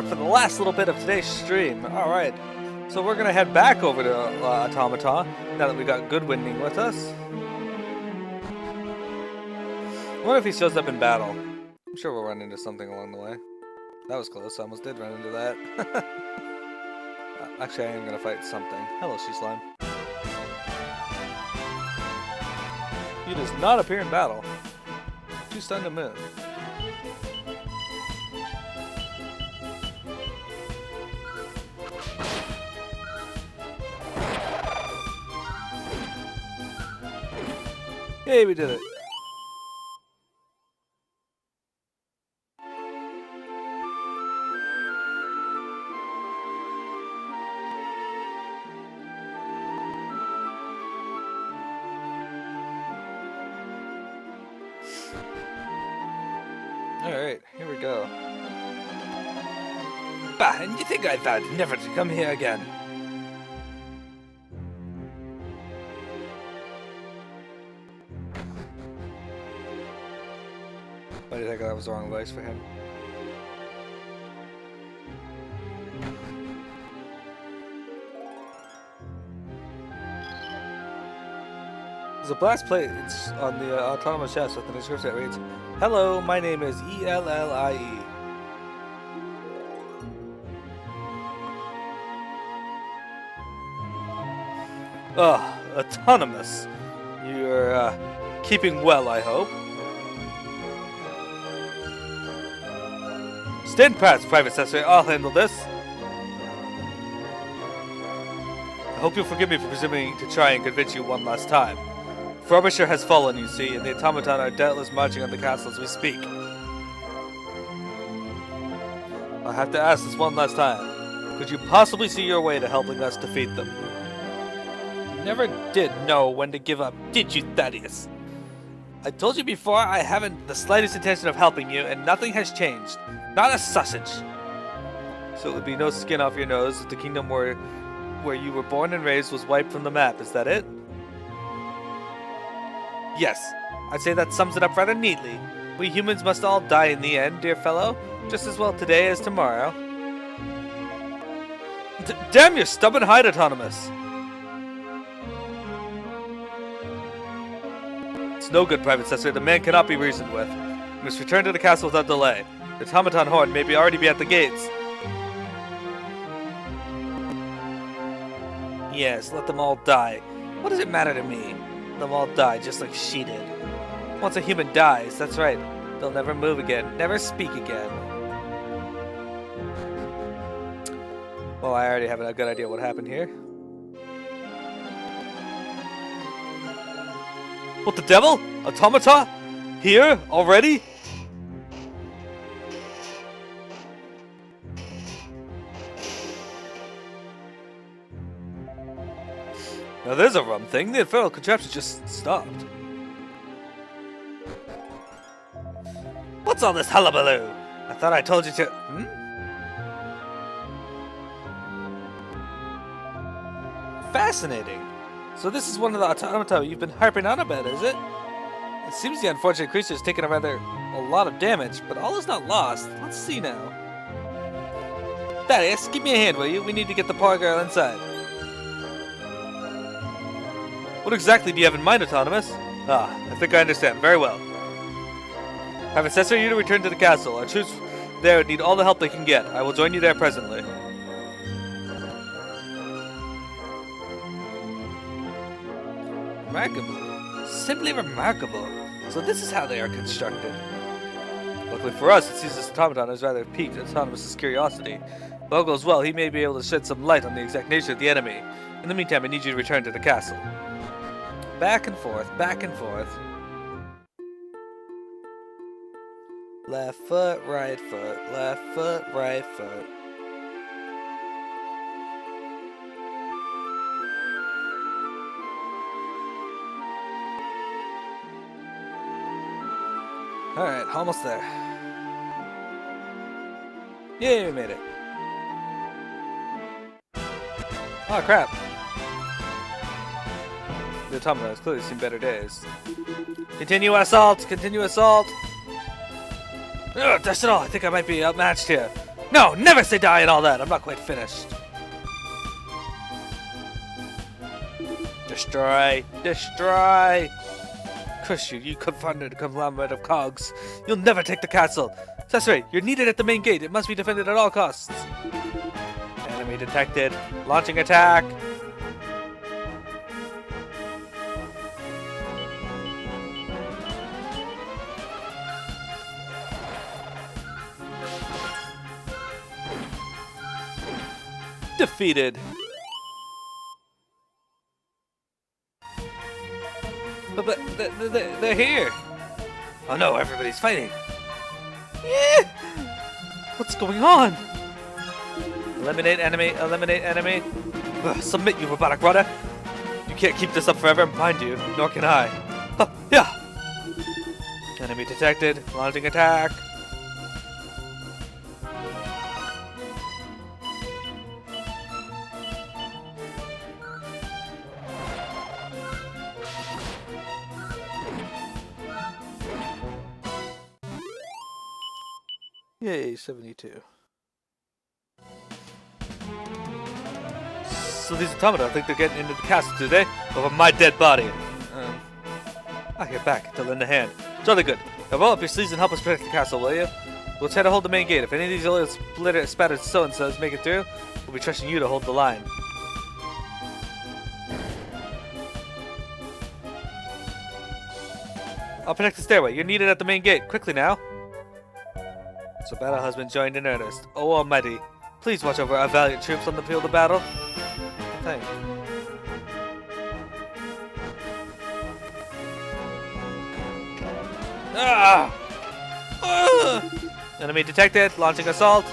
up for the last little bit of today's stream. Alright, so we're gonna head back over to Autonmyta, now that we got Goodwinding with us. I wonder if he shows up in battle. I'm sure we'll run into something along the way. That was close, I almost did run into that. Actually, I am gonna fight something. Hello, She Slime. He does not appear in battle. Too stunned to move. Hey, we did it. Alright, here we go. Bah, and you think I vowed never to come here again? Why do you think that was the wrong voice for him? There's a blast plate on the autonomous chest with an inscription that reads, "Hello, my name is E-L-L-I-E. Autonomous. You're, keeping well, I hope. Stand pat, Private Cesare. I'll handle this. I hope you'll forgive me for presuming to try and convince you one last time. Frobisher has fallen, you see, and the automaton are doubtless marching on the castle as we speak. I have to ask this one last time. Could you possibly see your way to helping us defeat them? You never did know when to give up, did you, Thaddeus? I told you before I haven't the slightest intention of helping you, and nothing has changed. Not a sausage. So it would be no skin off your nose if the kingdom where you were born and raised was wiped from the map, is that it? Yes, I'd say that sums it up rather neatly. We humans must all die in the end, dear fellow, just as well today as tomorrow. Damn your stubborn hide, Autonomous! It's no good, Private Cesare. The man cannot be reasoned with. We must return to the castle without delay. The automaton horde may already be at the gates. Yes, let them all die. What does it matter to me? Let them all die just like she did. Once a human dies, that's right. They'll never move again, never speak again. Well, I already have a good idea what happened here. What the devil? Automata? Here? Already? Now there's a rum thing. The infernal contraption just stopped. What's all this hullabaloo? I thought I told you to... Fascinating. So this is one of the automata you've been harping on about, is it? It seems the unfortunate creature has taken a lot of damage, but all is not lost. Let's see now. Thaddeus, give me a hand, will you? We need to get the poor girl inside. What exactly do you have in mind, Autonomous? Ah, I think I understand. Very well. Have it necessary you to return to the castle. Our troops there need all the help they can get. I will join you there presently. Remarkable. Simply remarkable. So this is how they are constructed. Luckily for us, it seems this automaton has rather piqued Autonomous's curiosity. If all goes well, he may be able to shed some light on the exact nature of the enemy. In the meantime, I need you to return to the castle. Back and forth, back and forth. Left foot, right foot, left foot, right foot. Alright, almost there. Yay, we made it. Oh crap. The automaton has clearly seen better days. Continue assault! Continue assault! Ugh, that's it all. I think I might be outmatched here. No, never say die and all that. I'm not quite finished. Destroy! Destroy! Curse you, you confounded conglomerate of cogs. You'll never take the castle. Cesare, you're needed at the main gate. It must be defended at all costs. Enemy detected. Launching attack. Defeated. But they're here. Oh no, everybody's fighting. Yeah. What's going on? Eliminate enemy, eliminate enemy. Ugh, submit, you robotic rudder. You can't keep this up forever, mind you, nor can I. Yeah. Enemy detected, launching attack. Yay, 72. So these automata think they're getting into the castle, do they? Over my dead body. You're back to lend a hand. Jolly good. Now roll up your sleeves and help us protect the castle, will you? We'll try to hold the main gate. If any of these little spattered so-and-sos make it through, we'll be trusting you to hold the line. I'll protect the stairway. You're needed at the main gate. Quickly now. So battle has been joined in earnest. Oh Almighty, please watch over our valiant troops on the field of battle. Thank you. Ah! Enemy detected. Launching assault.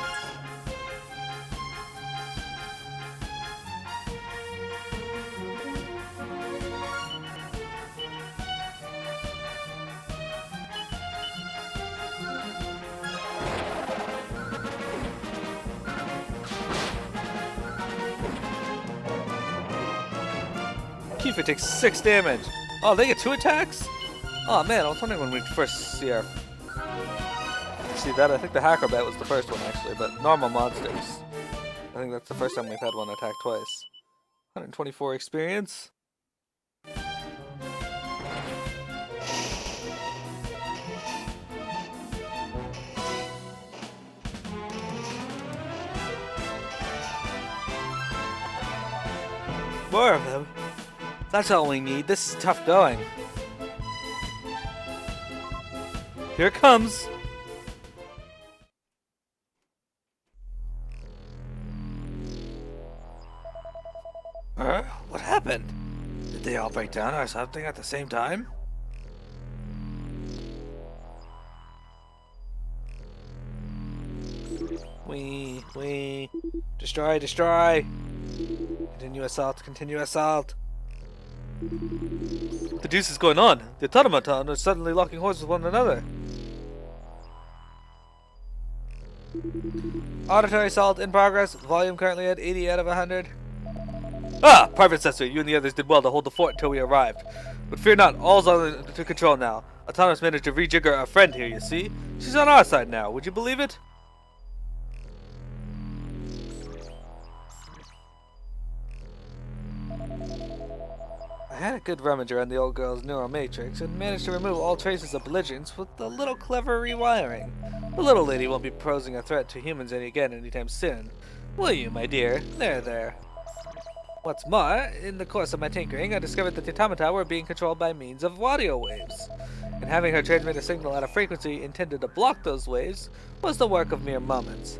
Kiefer takes 6 damage. Oh, they get 2 attacks? Oh man, I was wondering when we first see that. I think the hacker bat was the first one actually, but normal monsters. I think that's the first time we've had one attack twice. 124 experience. More of them. That's all we need. This is tough going. Here it comes. What happened? Did they all break down or something at the same time? We destroy, destroy. Continue assault, continue assault. The deuce is going on? The automaton are suddenly locking horns with one another. Auditory assault in progress. Volume currently at 80 out of 100. Ah! Private Cesar, you and the others did well to hold the fort until we arrived. But fear not, all's under control now. Autonomous managed to rejigger our friend here, you see? She's on our side now, would you believe it? I had a good rummage around the old girl's neural matrix and managed to remove all traces of belligerence with a little clever rewiring. The little lady won't be posing a threat to humans anytime soon. Will you, my dear? There. What's more, in the course of my tinkering, I discovered that the automata were being controlled by means of audio waves. And having her transmit a signal at a frequency intended to block those waves was the work of mere moments.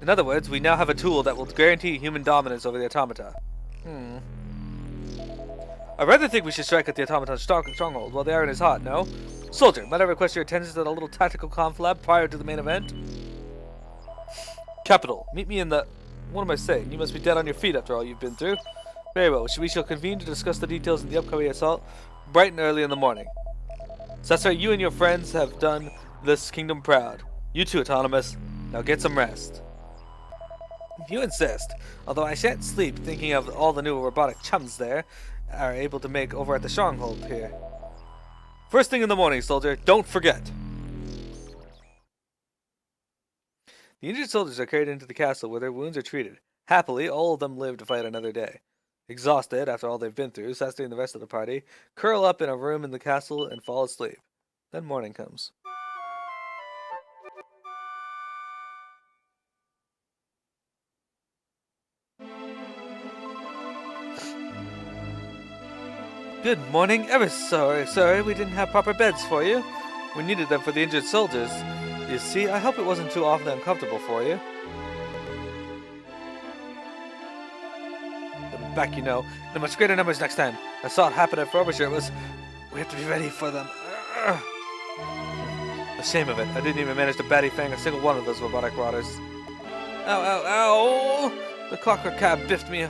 In other words, we now have a tool that will guarantee human dominance over the automata. I rather think we should strike at the automaton's stronghold while the iron is hot, no? Soldier, might I request your attendance at a little tactical conflab prior to the main event? Capital, meet me in the... What am I saying? You must be dead on your feet after all you've been through. Very well, we shall convene to discuss the details of the upcoming assault bright and early in the morning. Cesar, you and your friends have done this kingdom proud. You too, Autonomous. Now get some rest. If you insist, although I shan't sleep thinking of all the new robotic chums there are able to make over at the stronghold here. First thing in the morning, soldier, don't forget. The injured soldiers are carried into the castle where their wounds are treated. Happily, all of them live to fight another day. Exhausted after all they've been through, Sastre and the rest of the party curl up in a room in the castle and fall asleep. Then morning comes. Good morning. Ever sorry we didn't have proper beds for you. We needed them for the injured soldiers. You see, I hope it wasn't too awfully uncomfortable for you. They'll be back, you know, in much greater numbers next time. I saw it happen at Frobisher. We have to be ready for them. The shame of it. I didn't even manage to batty fang a single one of those robotic rotters. Ow, ow, ow! The clockwork cab biffed me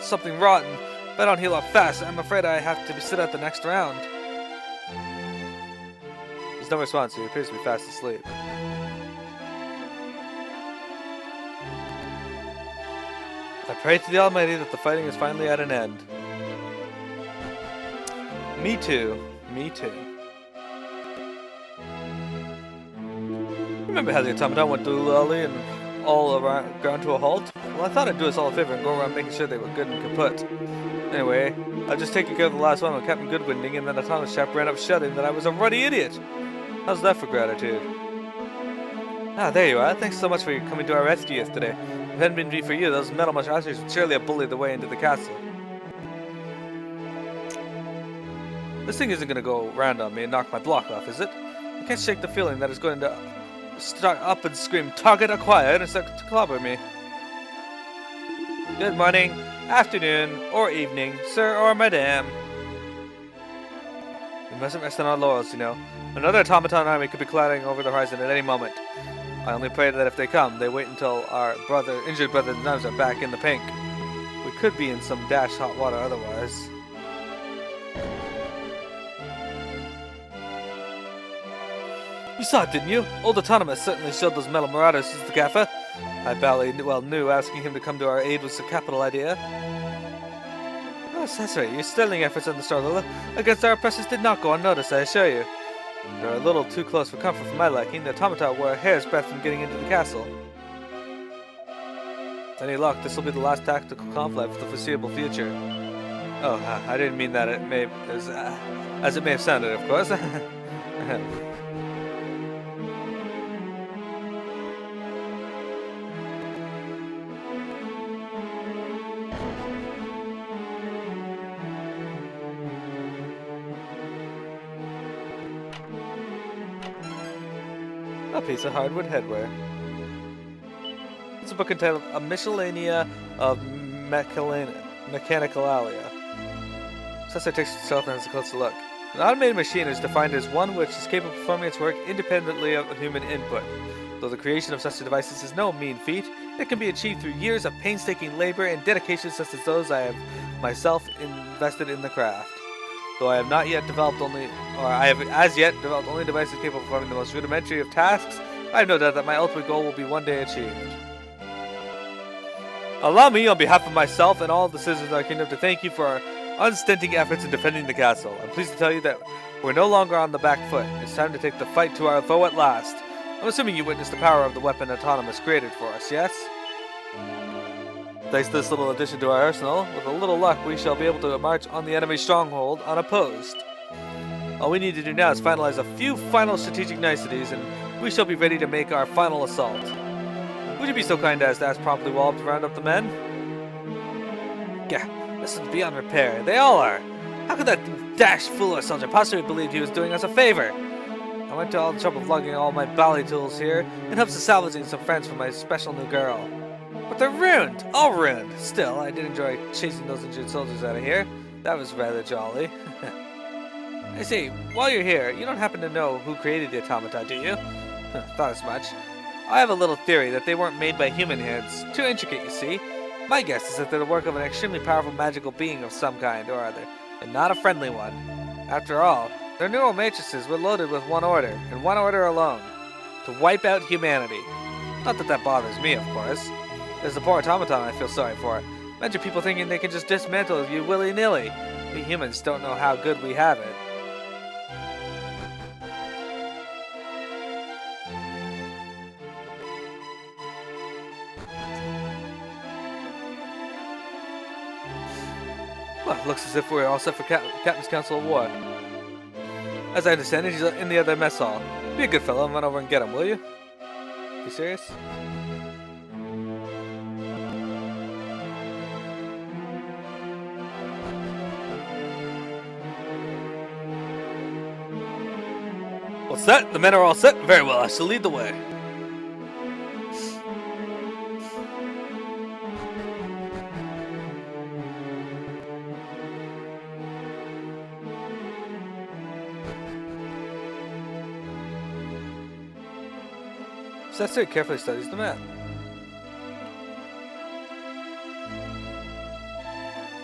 something rotten. If I don't heal up fast, I'm afraid I have to sit out the next round. There's no response. He appears to be fast asleep. I pray to the Almighty that the fighting is finally at an end. Me too. Me too. Remember how the automaton went doolally and all around ground to a halt? Well, I thought I'd do us all a favor and go around making sure they were good and kaput. Anyway, I've just taken care of the last one with Captain Goodwinding, and then the autonomous chap ran up shouting that I was a ruddy idiot. How's that for gratitude? Ah, there you are. Thanks so much for coming to our rescue yesterday. If it hadn't been for you, those metal monsters would surely have bullied their way into the castle. This thing isn't going to go round on me and knock my block off, is it? I can't shake the feeling that it's going to start up and scream, "Target acquired," and start to clobber me. Good morning, afternoon, or evening, sir or madame. We mustn't rest on our laurels, you know. Another automaton army could be clattering over the horizon at any moment. I only pray that if they come, they wait until our injured brothers and nuns are back in the pink. We could be in some dash hot water otherwise. You saw it, didn't you? Old Autonomous certainly showed those metal marauders the gaffer. I barely knew asking him to come to our aid was a capital idea. Oh, Sastre, your sterling efforts in the struggle against our oppressors did not go unnoticed, I assure you. They're a little too close for comfort for my liking. The automata were a hair's breadth from getting into the castle. With any luck, this will be the last tactical conflict for the foreseeable future. Oh, I didn't mean that as it may have sounded, of course. A piece of hardwood headwear. It's a book entitled A Miscellanea of Mechanicalia. Sastre takes itself and has a closer look. An automated machine is defined as one which is capable of performing its work independently of human input. Though the creation of such devices is no mean feat, it can be achieved through years of painstaking labor and dedication such as those I have myself invested in the craft. Though I have as yet developed only devices capable of performing the most rudimentary of tasks, I have no doubt that my ultimate goal will be one day achieved. Allow me, on behalf of myself and all of the citizens of our kingdom, to thank you for our unstinting efforts in defending the castle. I'm pleased to tell you that we're no longer on the back foot. It's time to take the fight to our foe at last. I'm assuming you witnessed the power of the weapon Autonomous created for us, yes? Thanks to this little addition to our arsenal, with a little luck we shall be able to march on the enemy's stronghold unopposed. All we need to do now is finalize a few final strategic niceties, and we shall be ready to make our final assault. Would you be so kind as to ask promptly Wallop to round up the men? Yeah, this is beyond repair. They all are. How could that dashed fool or soldier possibly believe he was doing us a favor? I went to all the trouble of lugging all my bally tools here in hopes of salvaging some friends for my special new girl. But they're ruined! All ruined! Still, I did enjoy chasing those injured soldiers out of here. That was rather jolly. I say, while you're here, you don't happen to know who created the automata, do you? Thought as much. I have a little theory that they weren't made by human hands. Too intricate, you see. My guess is that they're the work of an extremely powerful magical being of some kind or other, and not a friendly one. After all, their neural matrices were loaded with one order, and one order alone. To wipe out humanity. Not that that bothers me, of course. There's the poor automaton I feel sorry for. Imagine people thinking they can just dismantle you willy-nilly. We humans don't know how good we have it. Well, looks as if we're all set for Captain's Council of War. As I understand it, he's in the other mess hall. Be a good fellow and run over and get him, will you? You serious? All set? The men are all set? Very well, I shall lead the way. Sensei carefully studies the map.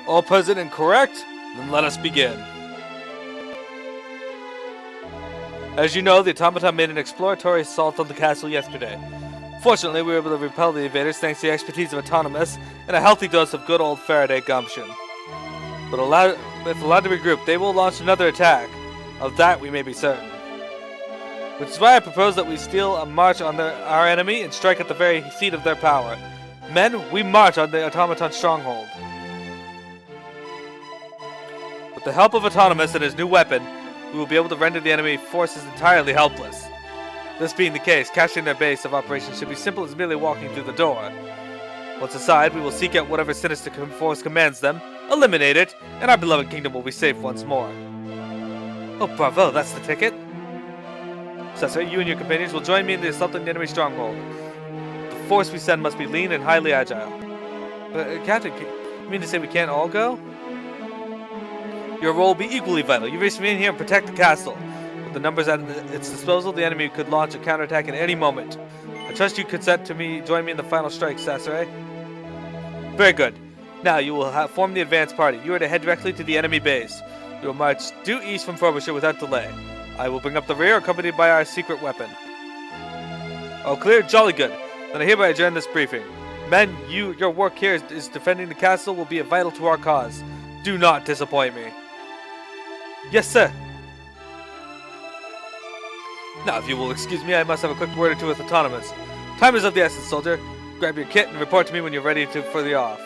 All present and correct? Then let us begin. As you know, the automaton made an exploratory assault on the castle yesterday. Fortunately, we were able to repel the invaders thanks to the expertise of Autonmyta and a healthy dose of good old Faraday gumption. But if allowed to regroup, they will launch another attack. Of that we may be certain. Which is why I propose that we steal a march on our enemy and strike at the very seat of their power. Men, we march on the automaton stronghold. With the help of Autonmyta and his new weapon, we will be able to render the enemy forces entirely helpless. This being the case, capturing their base of operations should be simple as merely walking through the door. Once inside, we will seek out whatever sinister force commands them, eliminate it, and our beloved kingdom will be safe once more. Oh, bravo, that's the ticket. Cesar, you and your companions will join me in the assaulting the enemy stronghold. The force we send must be lean and highly agile. Captain, you mean to say we can't all go? Your role will be equally vital. You race me in here and protect the castle. With the numbers at its disposal, the enemy could launch a counterattack at any moment. I trust you consent to join me in the final strike, Sasore. Very good. Now you will form the advance party. You are to head directly to the enemy base. You will march due east from Frobisher without delay. I will bring up the rear, accompanied by our secret weapon. All clear? Jolly good. Then I hereby adjourn this briefing. Men, your work here is defending the castle will be vital to our cause. Do not disappoint me. Yes, sir. Now, if you will excuse me, I must have a quick word or two with Autonmyta. Time is of the essence, soldier. Grab your kit and report to me when you're ready for the off.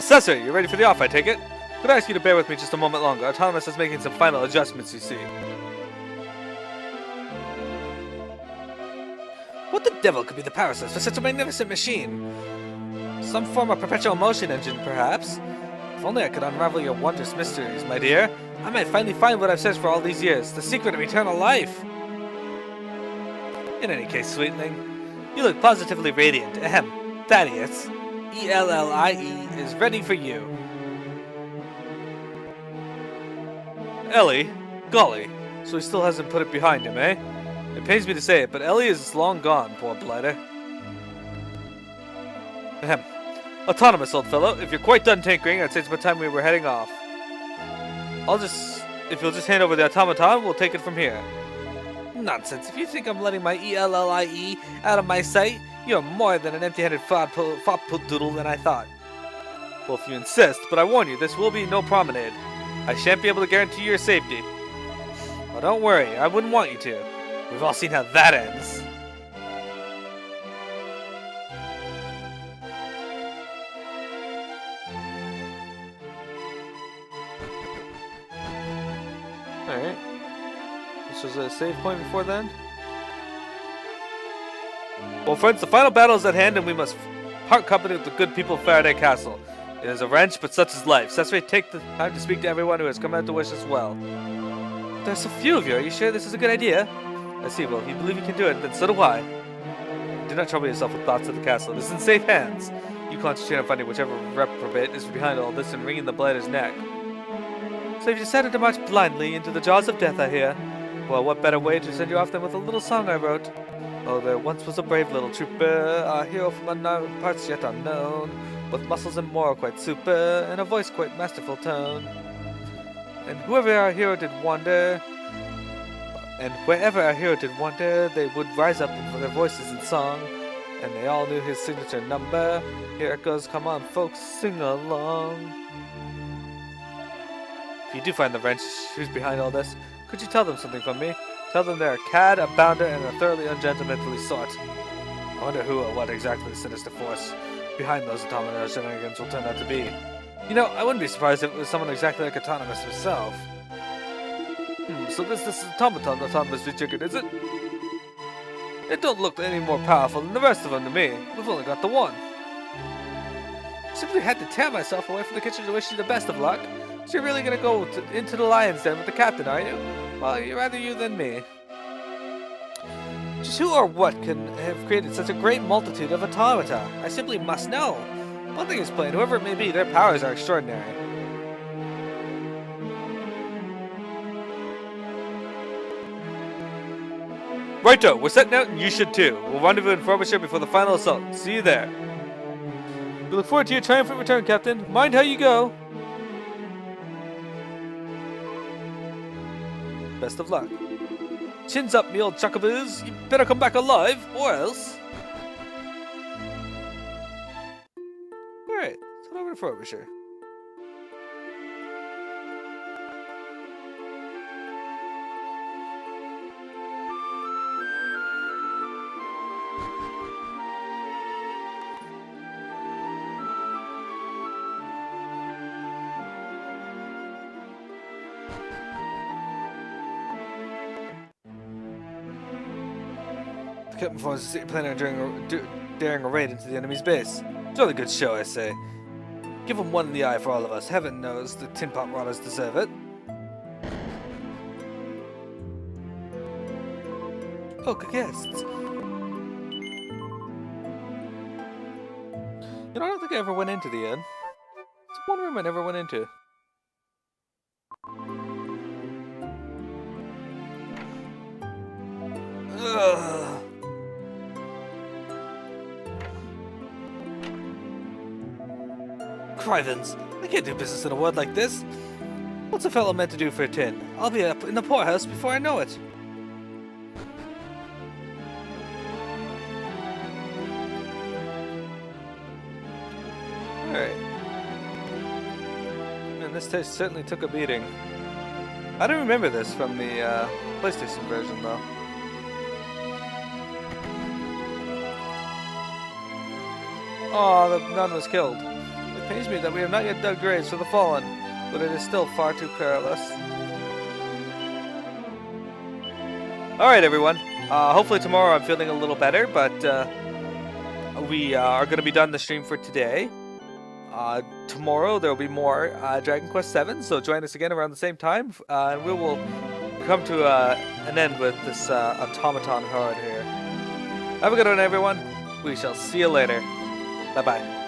Cesar, you ready for the off, I take it? Could I ask you to bear with me just a moment longer? Autonmyta is making some final adjustments, you see. What the devil could be the power source for such a magnificent machine? Some form of perpetual motion engine, perhaps? If only I could unravel your wondrous mysteries, my dear. I might finally find what I've searched for all these years, the secret of eternal life. In any case, sweetling, you look positively radiant. Ahem. Thaddeus, E-L-L-I-E, is ready for you. Ellie? Golly, so he still hasn't put it behind him, eh? It pains me to say it, but Ellie is long gone, poor blighter. Ahem. Autonmyta, old fellow, if you're quite done tinkering, I'd say it's about time we were heading off. If you'll just hand over the automaton, we'll take it from here. Nonsense, if you think I'm letting my E-L-L-I-E out of my sight, you're more than an empty-handed fop-doodle than I thought. Well, if you insist, but I warn you, this will be no promenade. I shan't be able to guarantee your safety. Well, don't worry, I wouldn't want you to. We've all seen how that ends. Alright. This was a save point before then. Well, friends, the final battle is at hand, and we must part company with the good people of Faraday Castle. It is a wrench, but such is life. Sesame, take the time to speak to everyone who has come out to wish us well. There's so few of you. Are you sure this is a good idea? I see. Well, if you believe you can do it, then so do I. Do not trouble yourself with thoughts of the castle. It is in safe hands. You concentrate on finding whichever reprobate is behind all this and wringing the blighter's neck. So you've decided to march blindly into the jaws of death, I hear. Well, what better way to send you off than with a little song I wrote? Oh, there once was a brave little trooper, a hero from unknown parts yet unknown, with muscles and moral quite super, and a voice quite masterful tone. And wherever our hero did wander, they would rise up for their voices in song, and they all knew his signature number. Here it goes, come on folks, sing along. If you do find the wrench who's behind all this, could you tell them something from me? Tell them they're a cad, a bounder, and a thoroughly ungentlemanly sort. I wonder who or what exactly the sinister force behind those automata shenanigans will turn out to be. You know, I wouldn't be surprised if it was someone exactly like Autonomous herself. So this automaton Autonomous rejiggered, is it? It don't look any more powerful than the rest of them to me. We've only got the one. Simply had to tear myself away from the kitchen to wish you the best of luck. So you're really gonna go into the lion's den with the captain, are you? Well, you're rather you than me. Just who or what can have created such a great multitude of automata? I simply must know. One thing is plain, whoever it may be, their powers are extraordinary. Righto, we're setting out and you should too. We'll rendezvous in Frobisher before the final assault. See you there. We look forward to your triumphant return, Captain. Mind how you go. Best of luck. Chins up, me old chuckaboos. You better come back alive, or else. Alright, let's head over to Frobisher. Captain informs the city planner daring a raid into the enemy's base. Jolly good show, I say. Give them one in the eye for all of us. Heaven knows the tin pot rotters deserve it. Welcome guests. You know, I don't think I ever went into the inn. It's one room I never went into. Ugh. Crivens, I can't do business in a world like this. What's a fellow meant to do for a tin? I'll be up in the poorhouse before I know it. Alright. Man, this taste certainly took a beating. I don't remember this from the PlayStation version, though. Oh, the nun was killed. It pains me that we have not yet dug graves for the fallen, but it is still far too perilous. Alright, everyone. Hopefully tomorrow I'm feeling a little better, but we are going to be done the stream for today. Tomorrow there will be more Dragon Quest VII, so join us again around the same time, and we will come to an end with this automaton horde here. Have a good one, everyone. We shall see you later. Bye-bye.